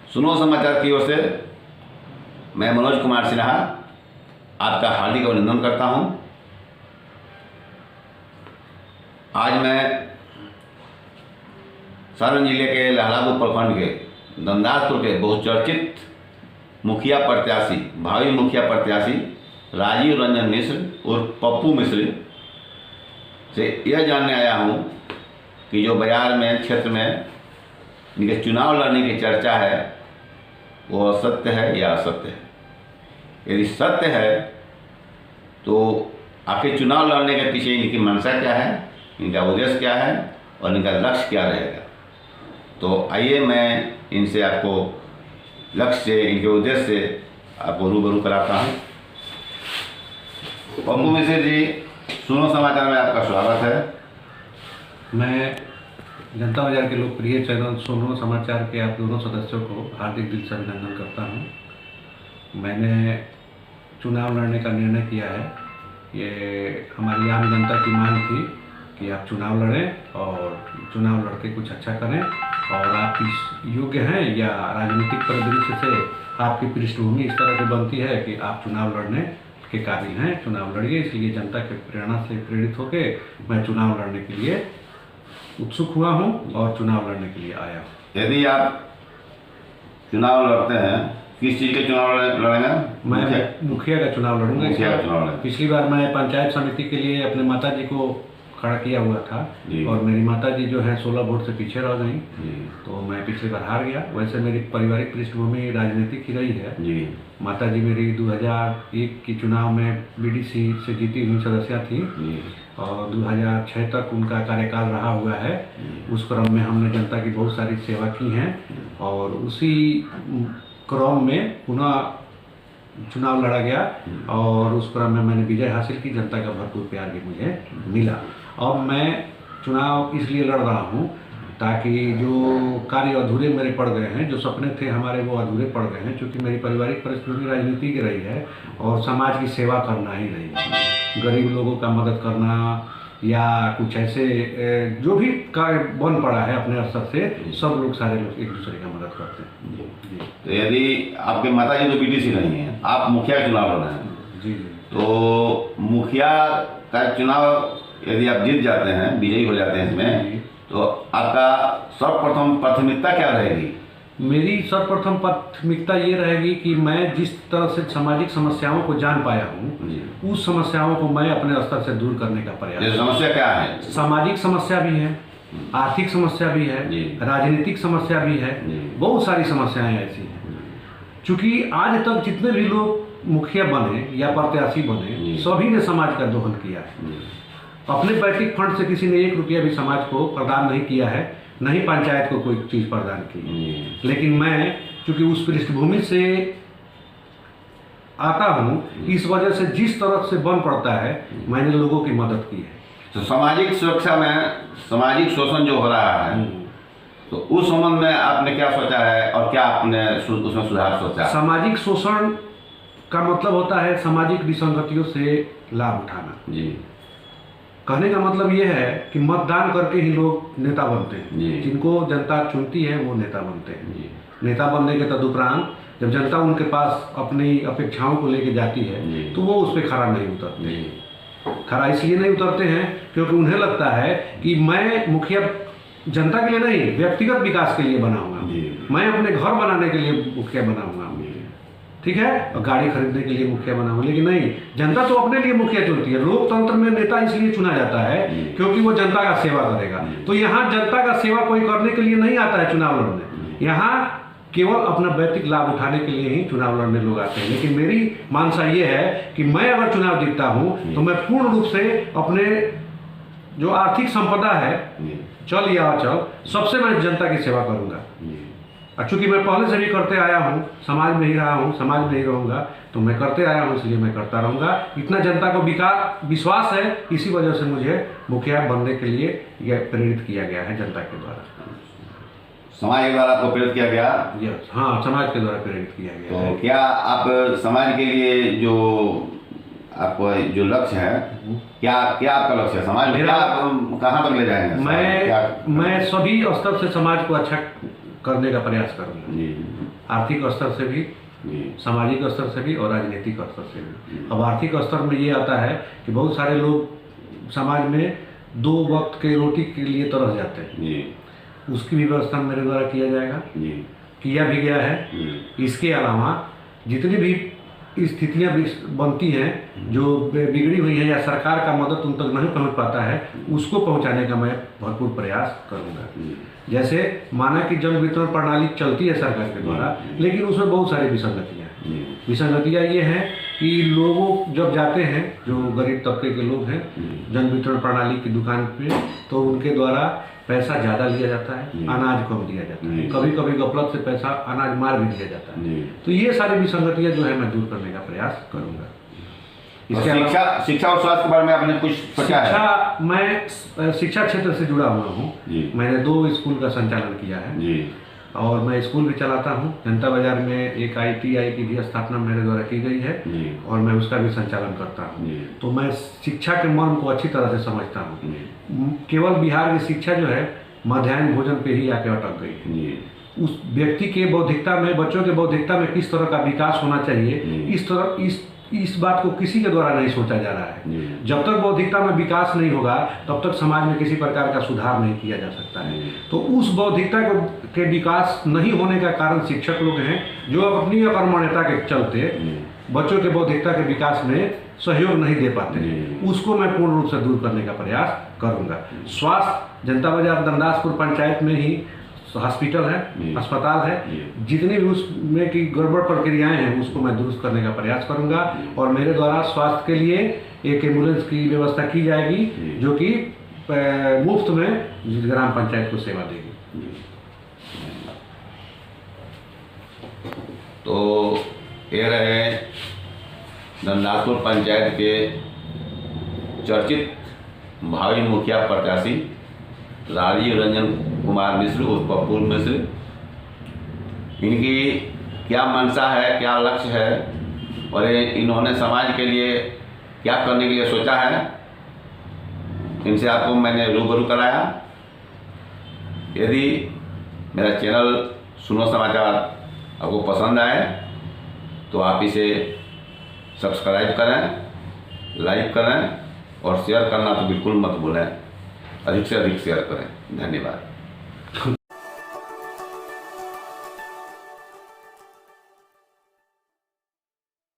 सुनो समाचार की ओर से मैं मनोज कुमार सिन्हा आपका हार्दिक अभिनंदन करता हूं। आज मैं सारण जिले के लहलापुर प्रखंड के दंदासपुर के बहुचर्चित मुखिया प्रत्याशी, भावी मुखिया प्रत्याशी राजीव रंजन मिश्र और पप्पू मिश्र से यह जानने आया हूं कि जो बाजार में क्षेत्र में इनके चुनाव लड़ने की चर्चा है वो सत्य है या असत्य है। यदि सत्य है तो आखिर चुनाव लड़ने के पीछे इनकी मंशा क्या है, इनका उद्देश्य क्या है और इनका लक्ष्य क्या रहेगा। तो आइए मैं इनसे आपको लक्ष्य से, इनके उद्देश्य से आपको रूबरू कराता हूँ। पप्पू मिश्र जी, सुनो समाचार में आपका स्वागत है। मैं जनता बाजार के लोकप्रिय चैनल सुनो समाचार के आप दोनों सदस्यों को हार्दिक दिल से अभिनंदन करता हूं। मैंने चुनाव लड़ने का निर्णय किया है। ये हमारी आम जनता की मांग थी कि आप चुनाव लड़ें और चुनाव लड़के कुछ अच्छा करें, और आप इस योग्य हैं या राजनीतिक परिदृश्य से आपकी पृष्ठभूमि इस तरह की बनती है कि आप चुनाव लड़ने के काबिल हैं, चुनाव लड़िए। इसलिए जनता के प्रेरणा से प्रेरित होकर मैं चुनाव लड़ने के लिए उत्सुक हुआ हूं और चुनाव लड़ने के लिए आया हूं। यदि आप चुनाव लड़ते हैं, किस चीज़ के चुनाव लड़ेंगे? मैं मुखिया का चुनाव लड़ूंगा। मुखिया का चुनाव लड़ेंगे। पिछली बार मैं पंचायत समिति के लिए अपने माता जी को खड़ा किया हुआ था और मेरी माता जी जो है 16 वोट से पीछे रह गई, तो मैं पिछली बार हार गया। वैसे मेरी पारिवारिक पृष्ठभूमि राजनीतिक ही रही है जी। माता जी मेरी 2001 की चुनाव में बीडीसी से जीती हुई सदस्य थी और 2006 तक उनका कार्यकाल रहा हुआ है। उस क्रम में हमने जनता की बहुत सारी सेवा की हैं और उसी क्रम में पुनः चुनाव लड़ा गया और उस क्रम में मैंने विजय हासिल की। जनता का भरपूर प्यार भी मुझे मिला। अब मैं चुनाव इसलिए लड़ रहा हूं ताकि जो कार्य अधूरे मेरे पड़ गए हैं, जो सपने थे हमारे वो अधूरे पड़ गए हैं, क्योंकि मेरी पारिवारिक परिस्थिति राजनीति की रही है और समाज की सेवा करना ही रही है। गरीब लोगों का मदद करना या कुछ ऐसे जो भी कार्य बन पड़ा है अपने स्तर से, सब लोग सारे लोग एक दूसरे का मदद करते हैं। तो यदि आपके माता जी तो बीडीसी नहीं है, आप मुखिया का चुनाव लड़ रहे हैं जी, तो मुखिया का चुनाव यदि आप जीत जाते हैं, विजयी हो जाते हैं इसमें, तो आपका सर्वप्रथम प्राथमिकता क्या रहेगी? मेरी सर्वप्रथम प्राथमिकता ये रहेगी कि मैं जिस तरह से सामाजिक समस्याओं को जान पाया हूँ, उस समस्याओं को मैं अपने स्तर से दूर करने का प्रयास। समस्या क्या है? सामाजिक समस्या भी है, आर्थिक समस्या भी है, राजनीतिक समस्या भी है, बहुत सारी समस्याएं ऐसी हैं। चूँकि आज तक जितने भी लोग मुखिया बने या प्रत्याशी बने, सभी ने समाज का दोहन किया है। अपने वैयक्तिक फंड से किसी ने 1 रुपया भी समाज को प्रदान नहीं किया है, नहीं पंचायत को कोई चीज़ प्रदान की। लेकिन मैं चूंकि उस पृष्ठभूमि से आता हूँ, इस वजह से जिस तरह से बन पड़ता है मैंने लोगों की मदद की है। तो सामाजिक सुरक्षा में सामाजिक शोषण जो हो रहा है, तो उस संबंध में आपने क्या सोचा है और क्या आपने उसमें सुधार सोचा? सामाजिक शोषण का मतलब होता है सामाजिक विसंगतियों से लाभ उठाना जी। कहने का मतलब ये है कि मतदान करके ही लोग नेता बनते हैं। जिनको जनता चुनती है वो नेता बनते हैं। नेता बनने के तदुपरांत जब जनता उनके पास अपनी अपेक्षाओं को लेके जाती है तो वो उस पर खरा नहीं उतरते। खरा इसलिए नहीं उतरते हैं क्योंकि उन्हें लगता है कि मैं मुखिया जनता के लिए नहीं, व्यक्तिगत विकास के लिए बना हुआ, मैं अपने घर बनाने के लिए मुखिया बना हुआ, ठीक है, और गाड़ी खरीदने के लिए मुखिया बना हुआ। लेकिन नहीं, जनता तो अपने लिए मुखिया चुनती है। लोकतंत्र में नेता इसलिए चुना जाता है क्योंकि वो जनता का सेवा करेगा। तो यहाँ जनता का सेवा कोई करने के लिए नहीं आता है चुनाव लड़ने, यहाँ केवल अपना वैयक्तिक लाभ उठाने के लिए ही चुनाव लड़ने लोग आते हैं। लेकिन मेरी मानसा ये है कि मैं अगर चुनाव जीतता हूँ तो मैं पूर्ण रूप से अपने जो आर्थिक संपदा है, चल या अचल, सबसे मैं जनता की सेवा करूँगा। और चूँकि मैं पहले से भी करते आया हूँ, समाज में ही रहा हूँ, समाज में ही रहूँगा, तो मैं करते आया हूँ, इसलिए मैं करता रहूँगा। इतना जनता को विश्वास है, इसी वजह से मुझे मुखिया बनने के लिए यह प्रेरित किया गया है जनता के द्वारा। समाज के द्वारा आपको प्रेरित किया गया? यस, हाँ, समाज के द्वारा प्रेरित किया गया है। तो क्या आप समाज के लिए जो आपको जो लक्ष्य है, क्या क्या आपका लक्ष्य है समाज में? क्या आप कहाँ तक ले जाएंगे? मैं सभी स्तर से समाज को अच्छा करने का प्रयास करूँगा, आर्थिक स्तर से भी, सामाजिक स्तर से भी और राजनीतिक स्तर से भी। अब आर्थिक स्तर में ये आता है कि बहुत सारे लोग समाज में 2 वक्त के रोटी के लिए तरस जाते हैं, उसकी भी व्यवस्था मेरे द्वारा किया जाएगा, किया भी गया है। इसके अलावा जितनी भी स्थितियाँ बनती हैं जो बिगड़ी हुई हैं या सरकार का मदद उन तक नहीं पहुंच पाता है, उसको पहुंचाने का मैं भरपूर प्रयास करूंगा। जैसे माना कि जन वितरण प्रणाली चलती है सरकार के द्वारा, लेकिन उसमें बहुत सारी विसंगतियाँ हैं। विसंगतियाँ ये हैं कि लोगों जब जाते हैं, जो गरीब तबके के लोग हैं, जन वितरण प्रणाली की दुकान पे, तो उनके द्वारा पैसा ज़्यादा लिया जाता है, अनाज कम दिया जाता है, कभी कभी गफलत से पैसा अनाज मार भी दिया जाता है। तो ये सारी विसंगतियाँ जो है मैं दूर करने का प्रयास करूँगा। शिक्षा और स्वास्थ्य के बारे में आपने कुछ सोचा है? मैं शिक्षा क्षेत्र से जुड़ा हुआ हूँ, मैंने 2 स्कूल का संचालन किया है और मैं स्कूल भी चलाता हूँ। जनता बाजार में एक ITI की भी स्थापना मेरे द्वारा की गई है और मैं उसका भी संचालन करता हूँ। तो मैं शिक्षा के मर्म को अच्छी तरह से समझता हूँ। केवल बिहार की शिक्षा जो है मध्याह्न भोजन पे ही आके अटक गई है। उस व्यक्ति के बौद्धिकता में, बच्चों के बौद्धिकता में किस तरह का विकास होना चाहिए, इस बात को किसी के द्वारा नहीं सोचा जा रहा है। जब तक बौद्धिकता में विकास नहीं होगा तब तक समाज में किसी प्रकार का सुधार नहीं किया जा सकता है। तो उस बौद्धिकता के विकास नहीं होने का कारण शिक्षक लोग हैं, जो अपनी अकर्मण्यता के चलते बच्चों के बौद्धिकता के विकास में सहयोग नहीं दे पाते हैं। उसको मैं पूर्ण रूप से दूर करने का प्रयास करूँगा। स्वास्थ्य, जनता बाजार दंडासपुर पंचायत में ही हॉस्पिटल है, अस्पताल है, जितनी भी उसमें की गड़बड़ प्रक्रियाएं हैं उसको मैं दुरुस्त करने का प्रयास करूंगा और मेरे द्वारा स्वास्थ्य के लिए एक एम्बुलेंस की व्यवस्था की जाएगी जो कि मुफ्त में ग्राम पंचायत को सेवा देगी। तो ये रहे दंडासपुर पंचायत के चर्चित भावी मुखिया प्रत्याशी राजीव रंजन कुमार मिश्र उर्फ पप्पू मिश्र। इनकी क्या मंशा है, क्या लक्ष्य है और इन्होंने समाज के लिए क्या करने के लिए सोचा है, इनसे आपको मैंने रूबरू कराया। यदि मेरा चैनल सुनो समाचार आपको पसंद आए तो आप इसे सब्सक्राइब करें, लाइक करें और शेयर करना तो बिल्कुल मत भूलें। अधिक से अधिक शेयर करें। धन्यवाद।